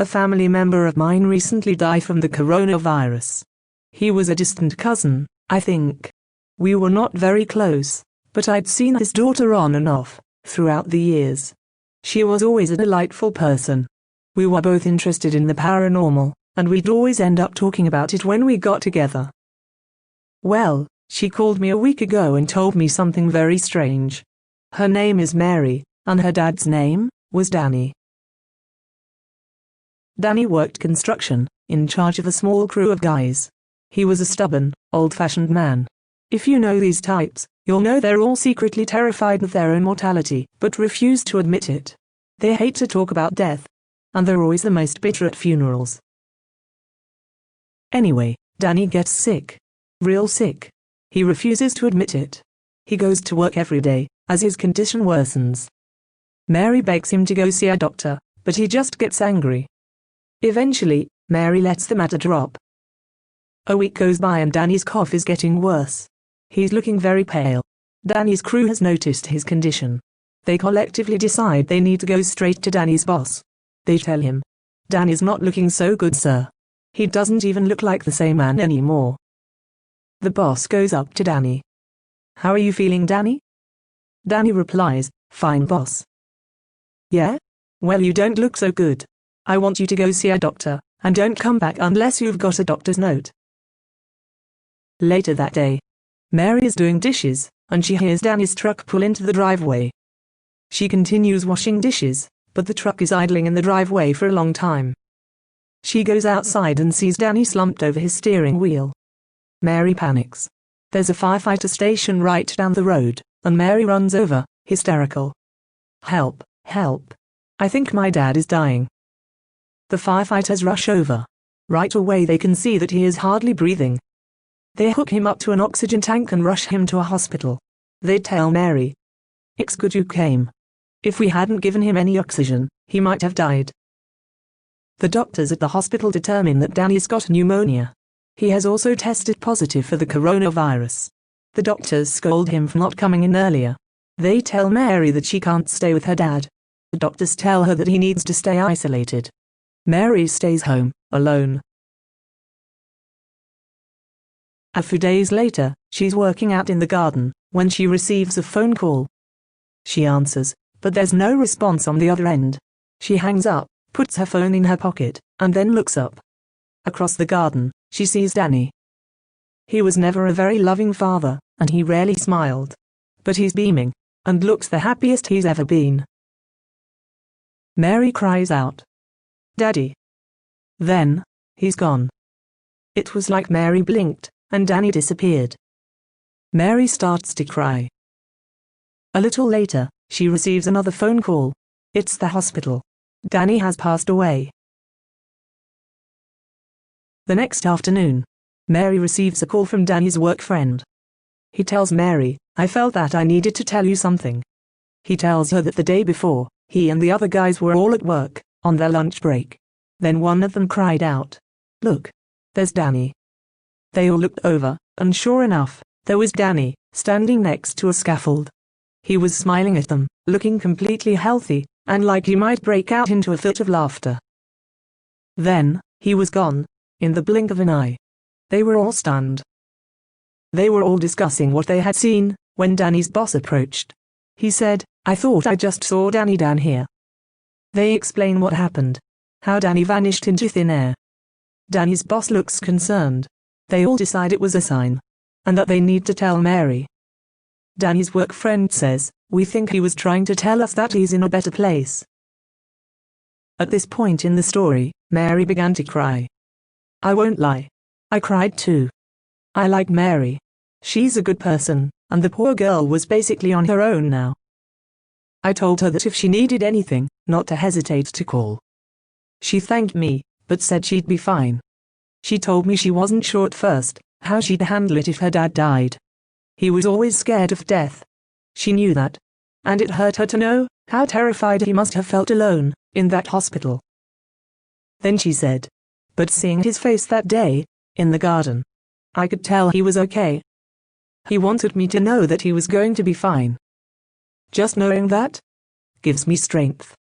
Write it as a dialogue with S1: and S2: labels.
S1: A family member of mine recently died from the coronavirus. He was a distant cousin, I think. We were not very close, but I'd seen his daughter on and off, throughout the years. She was always a delightful person. We were both interested in the paranormal, and we'd always end up talking about it when we got together. Well, she called me a week ago and told me something very strange. Her name is Mary, and her dad's name was Danny. Danny worked construction, in charge of a small crew of guys. He was a stubborn, old-fashioned man. If you know these types, you'll know they're all secretly terrified of their own mortality, but refuse to admit it. They hate to talk about death, and they're always the most bitter at funerals. Anyway, Danny gets sick. Real sick. He refuses to admit it. He goes to work every day, as his condition worsens. Mary begs him to go see a doctor, but he just gets angry. Eventually, Mary lets the matter drop. A week goes by and Danny's cough is getting worse. He's looking very pale. Danny's crew has noticed his condition. They collectively decide they need to go straight to Danny's boss. They tell him, "Danny's not looking so good, sir. He doesn't even look like the same man anymore." The boss goes up to Danny. "How are you feeling, Danny?" Danny replies, "Fine, boss." "Yeah? Well, you don't look so good. I want you to go see a doctor, and don't come back unless you've got a doctor's note." Later that day, Mary is doing dishes, and she hears Danny's truck pull into the driveway. She continues washing dishes, but the truck is idling in the driveway for a long time. She goes outside and sees Danny slumped over his steering wheel. Mary panics. There's a firefighter station right down the road, and Mary runs over, hysterical. "Help, help. I think my dad is dying." The firefighters rush over. Right away they can see that he is hardly breathing. They hook him up to an oxygen tank and rush him to a hospital. They tell Mary, "It's good you came. If we hadn't given him any oxygen, he might have died." The doctors at the hospital determine that Danny's got pneumonia. He has also tested positive for the coronavirus. The doctors scold him for not coming in earlier. They tell Mary that she can't stay with her dad. The doctors tell her that he needs to stay isolated. Mary stays home, alone. A few days later, she's working out in the garden, when she receives a phone call. She answers, but there's no response on the other end. She hangs up, puts her phone in her pocket, and then looks up. Across the garden, she sees Danny. He was never a very loving father, and he rarely smiled. But he's beaming, and looks the happiest he's ever been. Mary cries out, "Daddy." Then, he's gone. It was like Mary blinked, and Danny disappeared. Mary starts to cry. A little later, she receives another phone call. It's the hospital. Danny has passed away. The next afternoon, Mary receives a call from Danny's work friend. He tells Mary, "I felt that I needed to tell you something." He tells her that the day before, he and the other guys were all at work, on their lunch break. Then one of them cried out, "Look, there's Danny." They all looked over, and sure enough, there was Danny, standing next to a scaffold. He was smiling at them, looking completely healthy, and like he might break out into a fit of laughter. Then, he was gone, in the blink of an eye. They were all stunned. They were all discussing what they had seen, when Danny's boss approached. He said, "I thought I just saw Danny down here." They explain what happened, how Danny vanished into thin air. Danny's boss looks concerned. They all decide it was a sign, and that they need to tell Mary. Danny's work friend says, "We think he was trying to tell us that he's in a better place." At this point in the story, Mary began to cry. I won't lie. I cried too. I like Mary. She's a good person, and the poor girl was basically on her own now. I told her that if she needed anything, not to hesitate to call. She thanked me, but said she'd be fine. She told me she wasn't sure at first how she'd handle it if her dad died. He was always scared of death. She knew that. And it hurt her to know how terrified he must have felt alone in that hospital. Then she said, "But seeing his face that day, in the garden, I could tell he was okay. He wanted me to know that he was going to be fine. Just knowing that gives me strength."